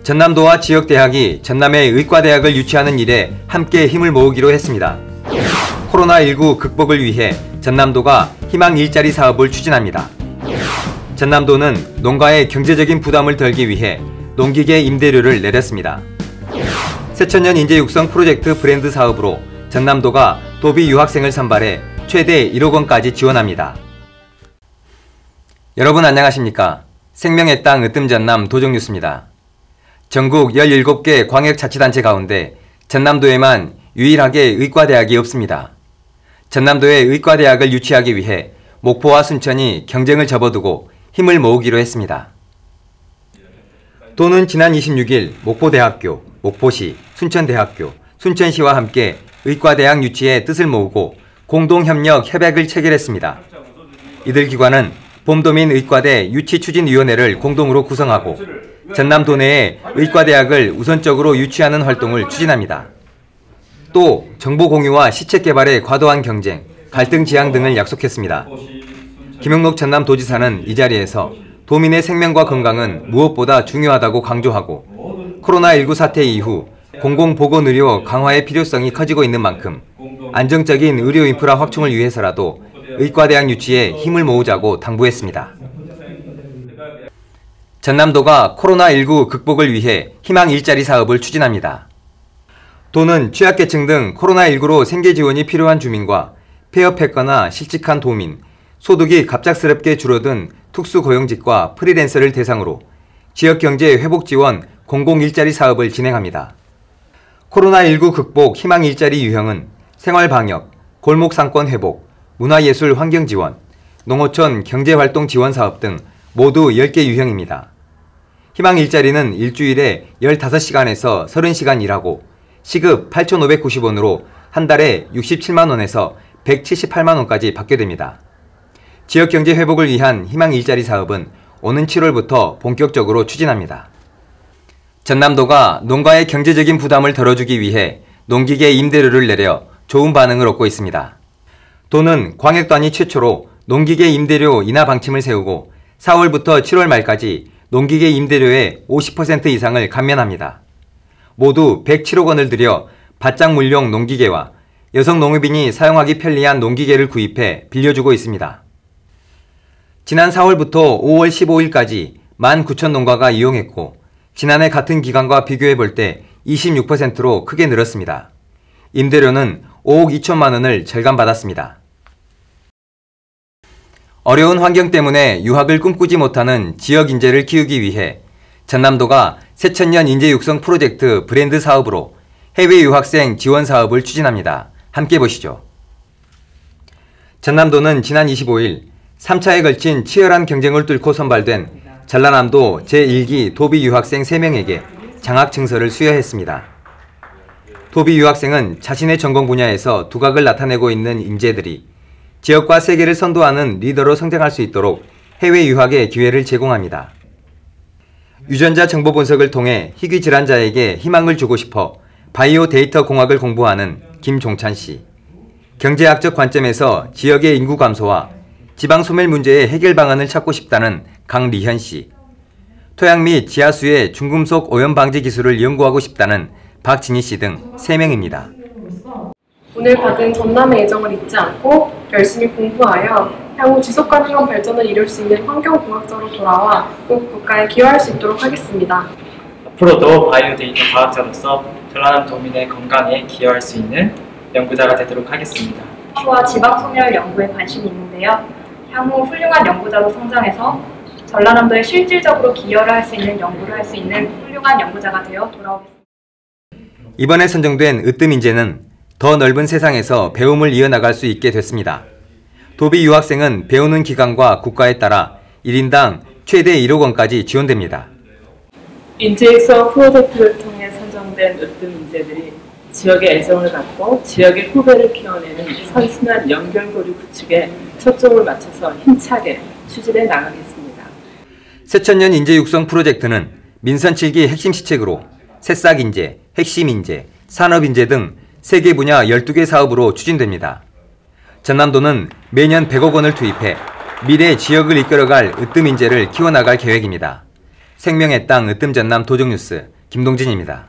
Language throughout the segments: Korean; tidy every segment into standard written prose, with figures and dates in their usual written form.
전남도와 지역대학이 전남의 의과대학을 유치하는 일에 함께 힘을 모으기로 했습니다. 코로나19 극복을 위해 전남도가 희망 일자리 사업을 추진합니다. 전남도는 농가의 경제적인 부담을 덜기 위해 농기계 임대료를 내렸습니다. 새천년 인재 육성 프로젝트 브랜드 사업으로 전남도가 도비 유학생을 선발해 최대 1억 원까지 지원합니다. 여러분 안녕하십니까? 생명의 땅 으뜸전남 도정뉴스입니다. 전국 17개 광역자치단체 가운데 전남도에만 유일하게 의과대학이 없습니다. 전남도에 의과대학을 유치하기 위해 목포와 순천이 경쟁을 접어두고 힘을 모으기로 했습니다. 도는 지난 26일 목포대학교, 목포시, 순천대학교, 순천시와 함께 의과대학 유치에 뜻을 모으고 공동협력 협약을 체결했습니다. 이들 기관은 봄도민 의과대 유치추진위원회를 공동으로 구성하고 전남도 내에 의과대학을 우선적으로 유치하는 활동을 추진합니다. 또 정보 공유와 시책 개발의 과도한 경쟁, 갈등 지향 등을 약속했습니다. 김영록 전남도지사는 이 자리에서 도민의 생명과 건강은 무엇보다 중요하다고 강조하고 코로나19 사태 이후 공공보건의료 강화의 필요성이 커지고 있는 만큼 안정적인 의료 인프라 확충을 위해서라도 의과대학 유치에 힘을 모으자고 당부했습니다. 전남도가 코로나19 극복을 위해 희망 일자리 사업을 추진합니다. 도는 취약계층 등 코로나19로 생계 지원이 필요한 주민과 폐업했거나 실직한 도민, 소득이 갑작스럽게 줄어든 특수고용직과 프리랜서를 대상으로 지역경제 회복 지원 공공일자리 사업을 진행합니다. 코로나19 극복 희망 일자리 유형은 생활방역, 골목상권 회복, 문화예술 환경 지원, 농어촌 경제활동 지원 사업 등 모두 10개 유형입니다. 희망 일자리는 일주일에 15시간에서 30시간 일하고 시급 8,590원으로 한 달에 67만원에서 178만원까지 받게 됩니다. 지역경제 회복을 위한 희망 일자리 사업은 오는 7월부터 본격적으로 추진합니다. 전남도가 농가의 경제적인 부담을 덜어주기 위해 농기계 임대료를 내려 좋은 반응을 얻고 있습니다. 도는 광역 단위 최초로 농기계 임대료 인하 방침을 세우고 4월부터 7월 말까지 농기계 임대료의 50% 이상을 감면합니다. 모두 107억 원을 들여 밭작물용 농기계와 여성 농업인이 사용하기 편리한 농기계를 구입해 빌려주고 있습니다. 지난 4월부터 5월 15일까지 19,000 농가가 이용했고 지난해 같은 기간과 비교해볼 때 26%로 크게 늘었습니다. 임대료는 5억 2천만 원을 절감받았습니다. 어려운 환경 때문에 유학을 꿈꾸지 못하는 지역 인재를 키우기 위해 전남도가 새천년 인재 육성 프로젝트 브랜드 사업으로 해외 유학생 지원 사업을 추진합니다. 함께 보시죠. 전남도는 지난 25일 3차에 걸친 치열한 경쟁을 뚫고 선발된 전라남도 제1기 도비 유학생 3명에게 장학 증서를 수여했습니다. 도비 유학생은 자신의 전공 분야에서 두각을 나타내고 있는 인재들이 지역과 세계를 선도하는 리더로 성장할 수 있도록 해외 유학의 기회를 제공합니다. 유전자 정보 분석을 통해 희귀 질환자에게 희망을 주고 싶어 바이오 데이터 공학을 공부하는 김종찬 씨, 경제학적 관점에서 지역의 인구 감소와 지방 소멸 문제의 해결 방안을 찾고 싶다는 강리현 씨, 토양 및 지하수의 중금속 오염 방지 기술을 연구하고 싶다는 박진희 씨 등 3명입니다. 오늘 받은 전남의 애정을 잊지 않고 열심히 공부하여 향후 지속가능한 발전을 이룰 수 있는 환경공학자로 돌아와 꼭 국가에 기여할 수 있도록 하겠습니다. 앞으로도 바이오 데이터 과학자로서 전라남 도민의 건강에 기여할 수 있는 연구자가 되도록 하겠습니다. 수와 지방소멸 연구에 관심이 있는데요. 향후 훌륭한 연구자로 성장해서 전라남도에 실질적으로 기여를 할 수 있는 연구를 할 수 있는 훌륭한 연구자가 되어 돌아오겠습니다. 이번에 선정된 으뜸 인재는 더 넓은 세상에서 배움을 이어나갈 수 있게 됐습니다. 도비 유학생은 배우는 기간과 국가에 따라 1인당 최대 1억 원까지 지원됩니다. 인재육성 프로젝트를 통해 선정된 으뜸 인재들이 지역의 애정을 갖고 지역의 후배를 키워내는 선순환 연결고리 구축에 초점을 맞춰서 힘차게 추진해 나가겠습니다. 새천년 인재 육성 프로젝트는 민선 7기 핵심 시책으로 새싹 인재, 핵심 인재, 산업 인재 등 3개 분야 12개 사업으로 추진됩니다. 전남도는 매년 100억 원을 투입해 미래 지역을 이끌어갈 으뜸 인재를 키워나갈 계획입니다. 생명의 땅 으뜸 전남 도정뉴스 김동진입니다.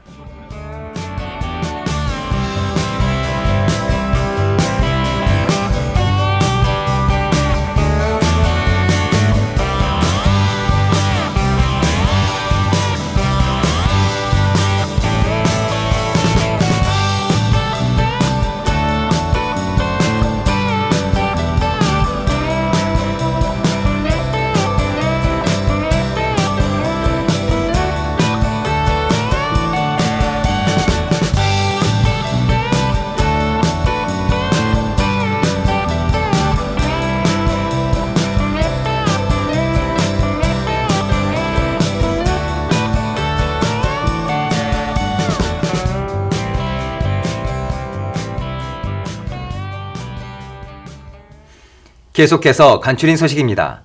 계속해서 간추린 소식입니다.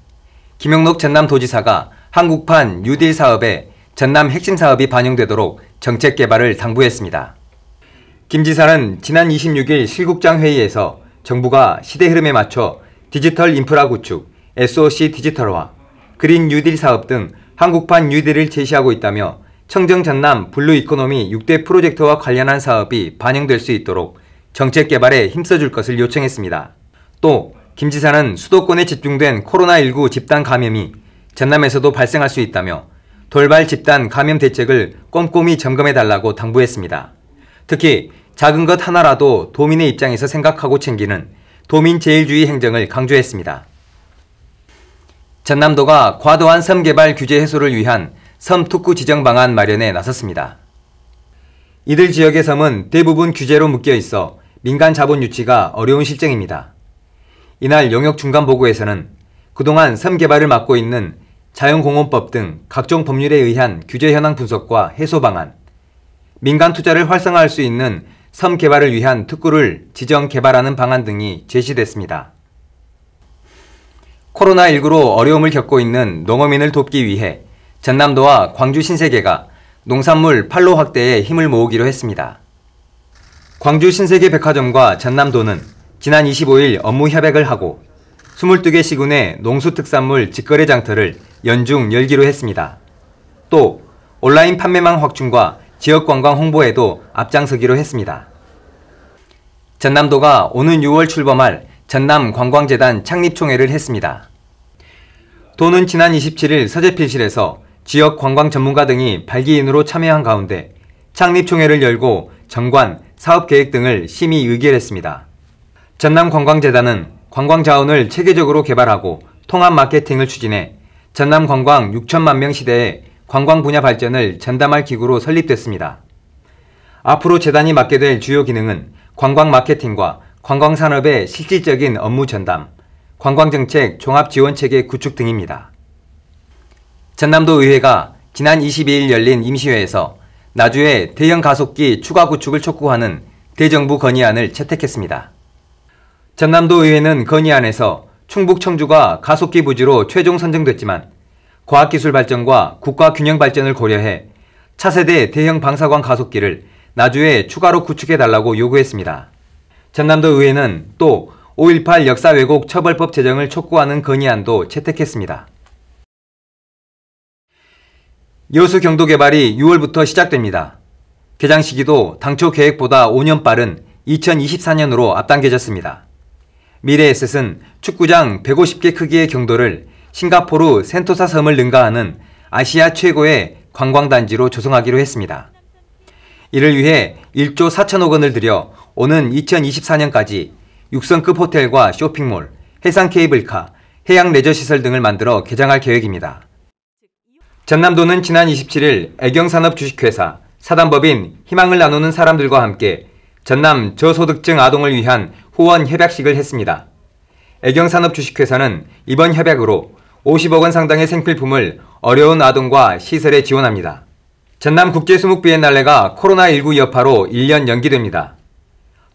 김영록 전남도지사가 한국판 뉴딜 사업에 전남 핵심 사업이 반영되도록 정책 개발을 당부했습니다. 김 지사는 지난 26일 실국장 회의에서 정부가 시대 흐름에 맞춰 디지털 인프라 구축, SOC 디지털화, 그린 뉴딜 사업 등 한국판 뉴딜을 제시하고 있다며 청정 전남 블루 이코노미 6대 프로젝트와 관련한 사업이 반영될 수 있도록 정책 개발에 힘써줄 것을 요청했습니다. 또 김 지사는 수도권에 집중된 코로나19 집단 감염이 전남에서도 발생할 수 있다며 돌발 집단 감염 대책을 꼼꼼히 점검해달라고 당부했습니다. 특히 작은 것 하나라도 도민의 입장에서 생각하고 챙기는 도민제일주의 행정을 강조했습니다. 전남도가 과도한 섬 개발 규제 해소를 위한 섬 특구 지정 방안 마련에 나섰습니다. 이들 지역의 섬은 대부분 규제로 묶여 있어 민간 자본 유치가 어려운 실정입니다. 이날 영역 중간 보고에서는 그동안 섬 개발을 맡고 있는 자연공원법 등 각종 법률에 의한 규제 현황 분석과 해소 방안, 민간 투자를 활성화할 수 있는 섬 개발을 위한 특구를 지정 개발하는 방안 등이 제시됐습니다. 코로나19로 어려움을 겪고 있는 농어민을 돕기 위해 전남도와 광주 신세계가 농산물 판로 확대에 힘을 모으기로 했습니다. 광주 신세계 백화점과 전남도는 지난 25일 업무 협약을 하고 22개 시군의 농수특산물 직거래 장터를 연중 열기로 했습니다. 또 온라인 판매망 확충과 지역관광 홍보에도 앞장서기로 했습니다. 전남도가 오는 6월 출범할 전남관광재단 창립총회를 했습니다. 도는 지난 27일 서재필실에서 지역 관광 전문가 등이 발기인으로 참여한 가운데 창립총회를 열고 정관, 사업계획 등을 심의 의결했습니다. 전남관광재단은 관광자원을 체계적으로 개발하고 통합 마케팅을 추진해 전남관광 6천만 명 시대의 관광 분야 발전을 전담할 기구로 설립됐습니다. 앞으로 재단이 맡게 될 주요 기능은 관광 마케팅과 관광산업의 실질적인 업무 전담, 관광정책 종합지원체계 구축 등입니다. 전남도 의회가 지난 22일 열린 임시회에서 나주에 대형 가속기 추가 구축을 촉구하는 대정부 건의안을 채택했습니다. 전남도 의회는 건의안에서 충북 청주가 가속기 부지로 최종 선정됐지만 과학기술 발전과 국가 균형 발전을 고려해 차세대 대형 방사광 가속기를 나주에 추가로 구축해달라고 요구했습니다. 전남도 의회는 또 5.18 역사 왜곡 처벌법 제정을 촉구하는 건의안도 채택했습니다. 여수 경도 개발이 6월부터 시작됩니다. 개장 시기도 당초 계획보다 5년 빠른 2024년으로 앞당겨졌습니다. 미래에셋은 축구장 150개 크기의 경도를 싱가포르 센토사 섬을 능가하는 아시아 최고의 관광단지로 조성하기로 했습니다. 이를 위해 1조 4천억 원을 들여 오는 2024년까지 6성급 호텔과 쇼핑몰, 해상 케이블카, 해양 레저시설 등을 만들어 개장할 계획입니다. 전남도는 지난 27일 애경산업 주식회사, 사단법인 희망을 나누는 사람들과 함께 전남 저소득층 아동을 위한 후원 협약식을 했습니다. 애경산업 주식회사는 이번 협약으로 50억 원 상당의 생필품을 어려운 아동과 시설에 지원합니다. 전남국제수묵비엔날레가 코로나19 여파로 1년 연기됩니다.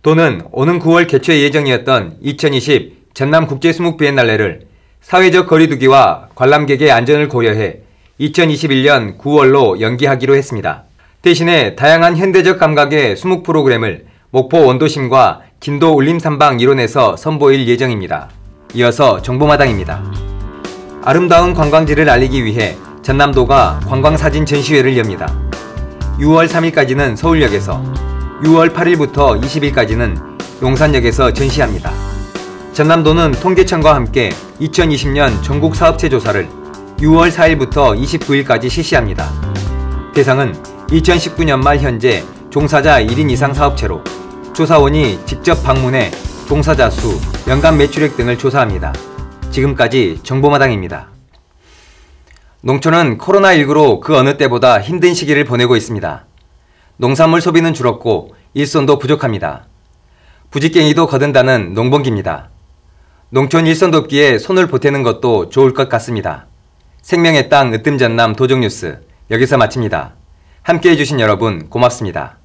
도는 오는 9월 개최 예정이었던 2020 전남국제수묵비엔날레를 사회적 거리두기와 관람객의 안전을 고려해 2021년 9월로 연기하기로 했습니다. 대신에 다양한 현대적 감각의 수묵 프로그램을 목포 원도심과 진도 울림산방 일원에서 선보일 예정입니다. 이어서 정보마당입니다. 아름다운 관광지를 알리기 위해 전남도가 관광사진 전시회를 엽니다. 6월 3일까지는 서울역에서, 6월 8일부터 20일까지는 용산역에서 전시합니다. 전남도는 통계청과 함께 2020년 전국 사업체 조사를 6월 4일부터 29일까지 실시합니다. 대상은 2019년 말 현재 종사자 1인 이상 사업체로 조사원이 직접 방문해 종사자 수, 연간 매출액 등을 조사합니다. 지금까지 정보마당입니다. 농촌은 코로나19로 그 어느 때보다 힘든 시기를 보내고 있습니다. 농산물 소비는 줄었고 일손도 부족합니다. 부직갱이도 거둔다는 농번기입니다. 농촌 일손 돕기에 손을 보태는 것도 좋을 것 같습니다. 생명의 땅 으뜸전남 도정뉴스 여기서 마칩니다. 함께해 주신 여러분 고맙습니다.